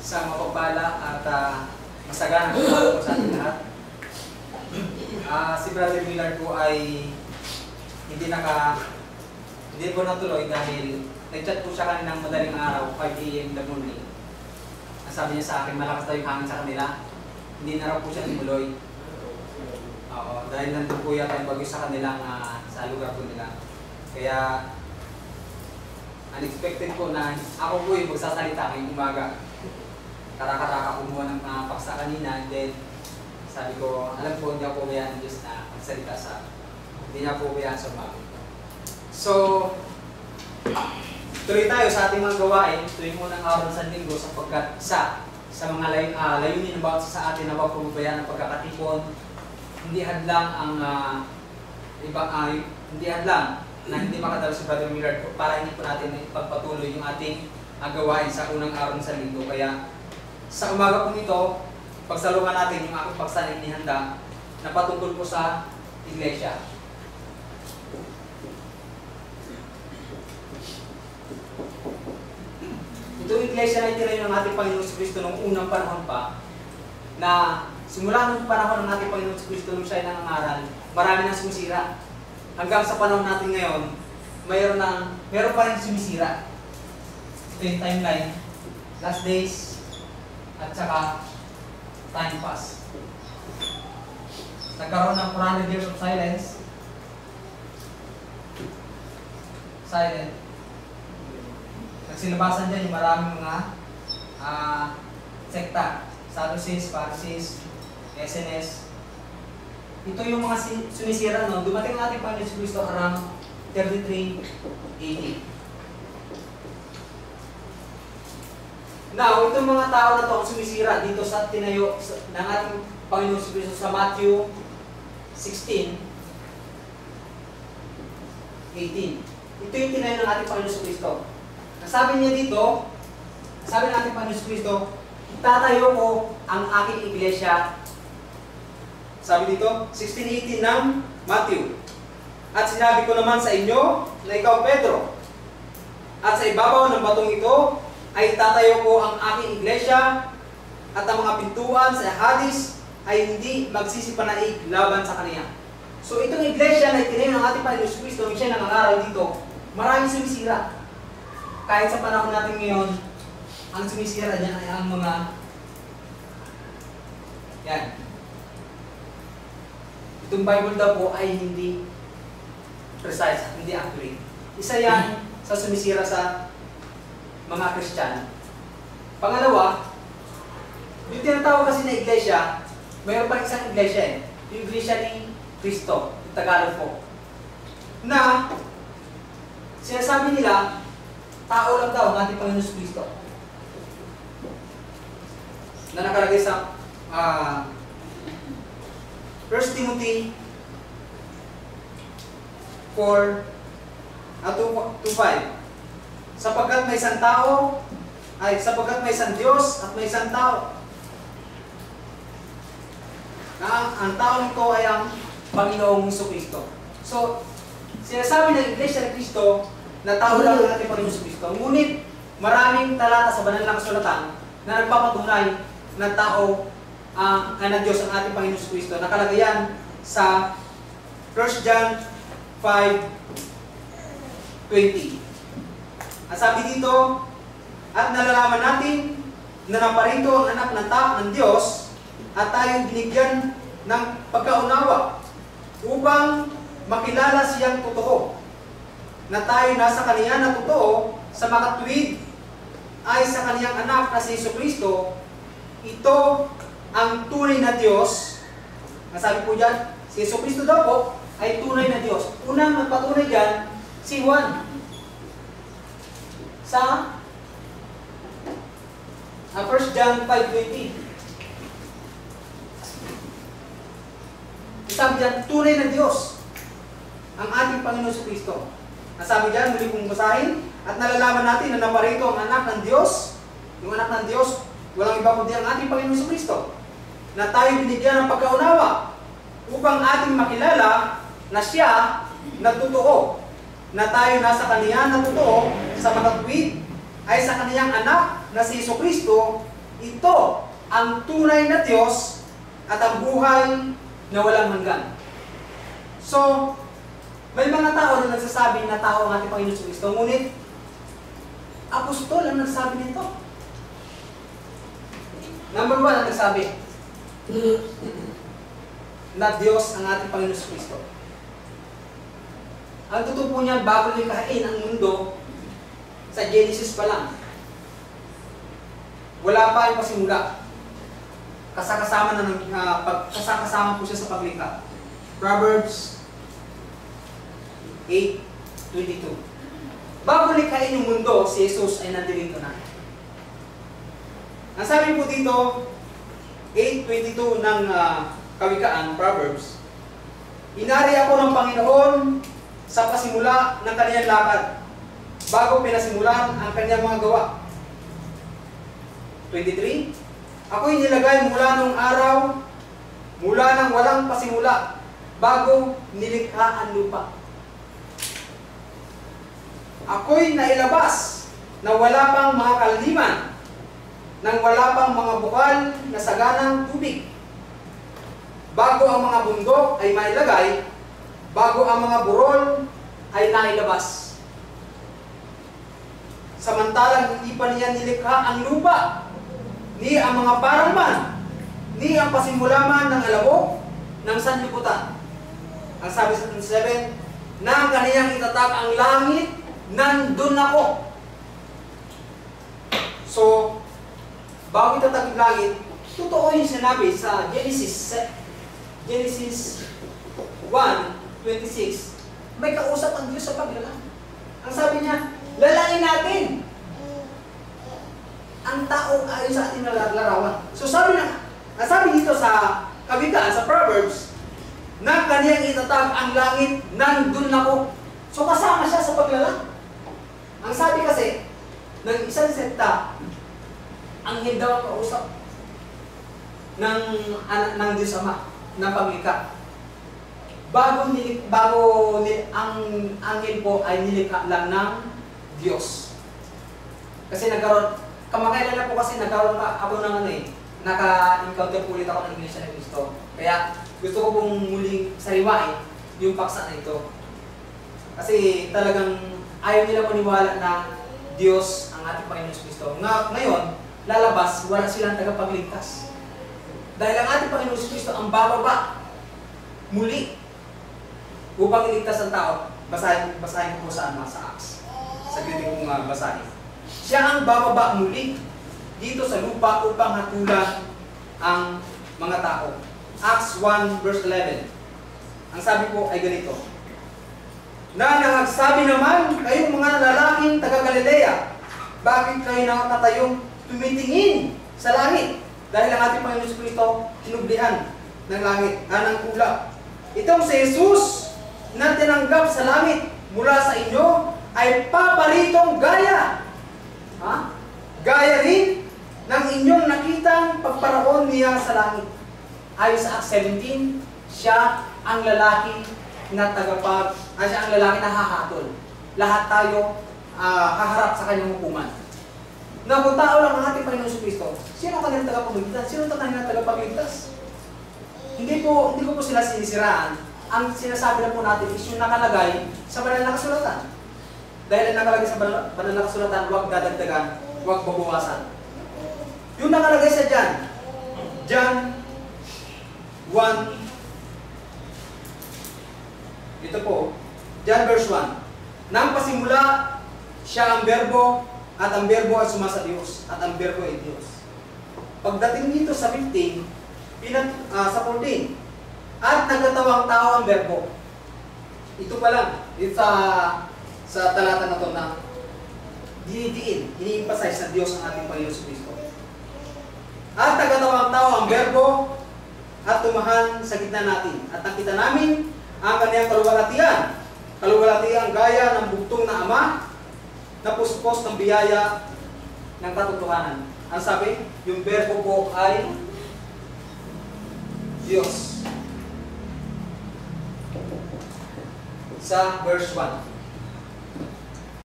sa mapagpala at masaganang pagkakas sa ating lahat. Si Brother Millard po ay hindi po natuloy dahil nag-chat po siya kaninang madaling araw, 5 AM in the morning. Sabi niya sa akin, malakas daw yung hangin sa kanila. Hindi na raw po siya tumuloy. Dahil nandun po yata yung bagyo sa kanilang sa lugar po nila. Kaya unexpected po na ako po yung magsasalita ngayong umaga. Karaka-raka kumuha ng paksa kanina, and then sabi ko, alam ko hindi ako bayaan ng Diyos na magsalita hindi niya po bayaan sa umaga. So, tuloy tayo sa ating mga gawain, tuloy muna ang araw sa linggo sapagkat sa mga layunin ng bawat sa atin na wag pumabayaan ng pagkakatipon, hindi hadlang ang hindi hadlang na hindi makadalo si Brother Millard para hindi po natin ipagpatuloy yung ating gawain sa unang araw sa linggo. Kaya sa umaga po nito, pagsalungan natin yung aking paksa na inihanda na patungkol po sa iglesia. Itong iglesia na itinayo ng ating Panginoon Kristo noong unang panahon pa, na simula noong panahon ng ating Panginoon Kristo nung siya ay nangangaral, marami nang sumisira. Hanggang sa panahon natin ngayon, mayroon pa rin sumisira. Ito yung timeline, last days, at saka time pass. Nagkaroon ng 400 years of silence. Silent. Nagsilabasan dyan yung maraming mga sekta. Sadducees, Pharisees, SNS. Ito yung mga sumisira, no? Dumating ang ating Panginoon Kristo around 33 AD. Now, itong mga tao na ito ang sumisira dito sa tinayo ng ating Panginoon Kristo sa Matthew 16:18. Ito yung tinayo ng ating Panginoon Kristo. Nasabi niya dito, sabi ng ating Panginoon Kristo, itatayo ko ang aking iglesia. Sabi dito, 16:18 ng Matthew. At sinabi ko naman sa inyo na ikaw, Pedro, at sa ibabaw ng batong ito ay itatayo ko ang aking iglesia, at ang mga pintuan sa Hades ay hindi magsisipanaig laban sa kaniya. So itong iglesia na itinayo ng ating Panginoon Kristo, nung siya nangangaral dito, maraming sumisira. Kahit sa panahon natin ngayon, ang sumisira niya ay ang mga yan. Itong Bible daw po ay hindi precise, hindi accurate. Isa yan sa sumisira sa mga Kristiyano. Pangalawa, yung tinatawag kasi na iglesia, mayroon pa isang iglesia eh. Yung iglesia ni Cristo, yung Tagalog po. Na, sinasabi nila, tao lang daw ang ating Panginoon Kristo. Na nakalagay sa 1 Timothy 4:2-5. Sapagkat may isang Diyos at may isang tao. Na ang tao nito ay ang Panginoong Kristo. So, sinasabi ng Iglesia ni Kristo na tao lang ang ating Panginoong Kristo. Ngunit maraming talata sa banal na kasulatan na nagpapatunay na tao na Diyos ang ating Panginoong Kristo. Nakalagay yan sa 1 John 5:20. Ang sabi dito, at nalalaman natin na naparito ang anak ng Diyos at tayo binigyan ng pagkaunawa upang makilala siyang totoo, na tayo nasa kaniya na totoo sa makatuwid ay sa kaniyang anak na si Jesucristo. Ito ang tunay na Diyos. Nasabi po dyan, si Jesucristo daw po ay tunay na Diyos. Unang nagpatunay dyan, si Juan. Sa 1 John 5:20. Sabi dyan, tunay na Diyos ang ating Panginoon Jesucristo. Nasabi dyan, muli kong basahin, at nalalaman natin na naparito ang anak ng Diyos. Yung anak ng Diyos, walang iba kundi ang ating Panginoon Jesucristo, na tayo binigyan ng pagkaunawa upang ating makilala na siya na totoo, na tayo nasa kaniya na totoo sa makatuwid ay sa kaniyang anak na si Jesucristo. ito ang tunay na Diyos at ang buhay na walang hanggan. So, may mga tao na nagsasabi na tao ang ating Panginoon Kristo, ngunit apostol ang nagsabi nito. Number 1 ang nagsabi na Diyos ang ating Panginoon Kristo. Ang totoo po niya, bago likhain ang mundo, sa Genesis pa lang, wala pa yung pasimula. Kasama po siya sa paglikha. Proverbs 8:22. Bago likhain yung mundo, si Jesus ay nandito na. Ang sabi po dito, 8:22 ng Kawikaan, Proverbs, inari ako ng Panginoon sa pasimula ng kaniyang lakad, bago pinasimulan ang kaniyang mga gawa. 23, ako'y nilagay mula nung araw, mula nang walang pasimula, bago nilikha ang lupa. Ako'y nailabas na wala pang mga kalaliman, nang wala pang mga bukal na saganang tubig. Bago ang mga bundok ay mailagay, bago ang mga burol ay nailabas. Samantalang hindi pa niya nilikha ang lupa, ni ang mga paraman, ni ang pasimulaman ng alabok ng sanlibutan. Ang sabi sa 7, na kaniyang itatag ang langit, nandun ako. So, bago itatag ang langit, totoo yung sinabi sa Genesis 1:26, may kausap ang Diyos sa paglalang. Ang sabi niya, lalain natin ang tao ayon sa ating larawan. So sabi dito sa Kawikaan, sa Proverbs, na kaniyang itatag ang langit, nandun ako. So kasama siya sa paglalang. Ang sabi kasi, ng isang sekta, anghel daw ang kausap ng Diyos Ama, ng paglikha. Ang anghel po ay nilikha lang ng Diyos. Kasi kamakailan na po kasi nagkaroon ako ng naka-encounter po ulit ako ng Iglesia ni Cristo. Kaya gusto ko pong muling sariwain yung paksa na ito. Kasi talagang ayaw nila maniwala na Diyos ang ating Panginoon Kristo. Ngayon, lalabas, wala silang tagapagligtas. Dahil ang ating Panginoon Kristo ang bababa muli upang iligtas ang tao. Basahin ko po sa Acts. Sabihin kong basahin. Siya ang bababa muli dito sa lupa upang hatulan ang mga tao. Acts 1:11. Ang sabi po ay ganito, na nagsabi naman kayong mga lalaking taga-Galilea, bakit kayo nakatayong tumitingin sa langit? Dahil ang ating Panginoon Kristo tinublihan ng langit, ng ulap. Itong si Jesus na tinanggap sa langit mula sa inyo ay paparitong gaya. Gaya rin ng inyong nakitang pagparaon niya sa langit. Ayon sa Acts 17, siya ang lalaki na siya ang lalaki na hahatol. Lahat tayo haharap sa kanyang hukuman. Na kung tao lang ang ating Panginoon Kristo, sino ang kanyang tagapagligtas? Sino ang kanyang tagapagligtas? Hindi ko po sila sinisiraan. Ang sinasabi na po natin is yung nakalagay sa banal na kasulatan. Dahil ang nakalagay sa banal na kasulatan, huwag dadagdagan, huwag babawasan. Yung nakalagay sa John 1, ito po, John verse 1. Nang pasimula, siya ang berbo, at ang berbo ay sumasa Diyos, at ang berbo ay Diyos. Pagdating dito sa 15, sa 14, at nagkatawang tao ang berbo. Ito pa lang, dito sa talata na ito na ini-emphasize na Diyos ang ating Panginoon Kristo. At nagkatawang tao ang berbo, at tumahan sa gitna natin. At nakita namin ang kaniyang kaluwalhatian gaya ng bugtong na Ama, na puspos ng biyaya ng katotohanan. Ang sabi, yung berbo po ay Diyos. Sa verse 1.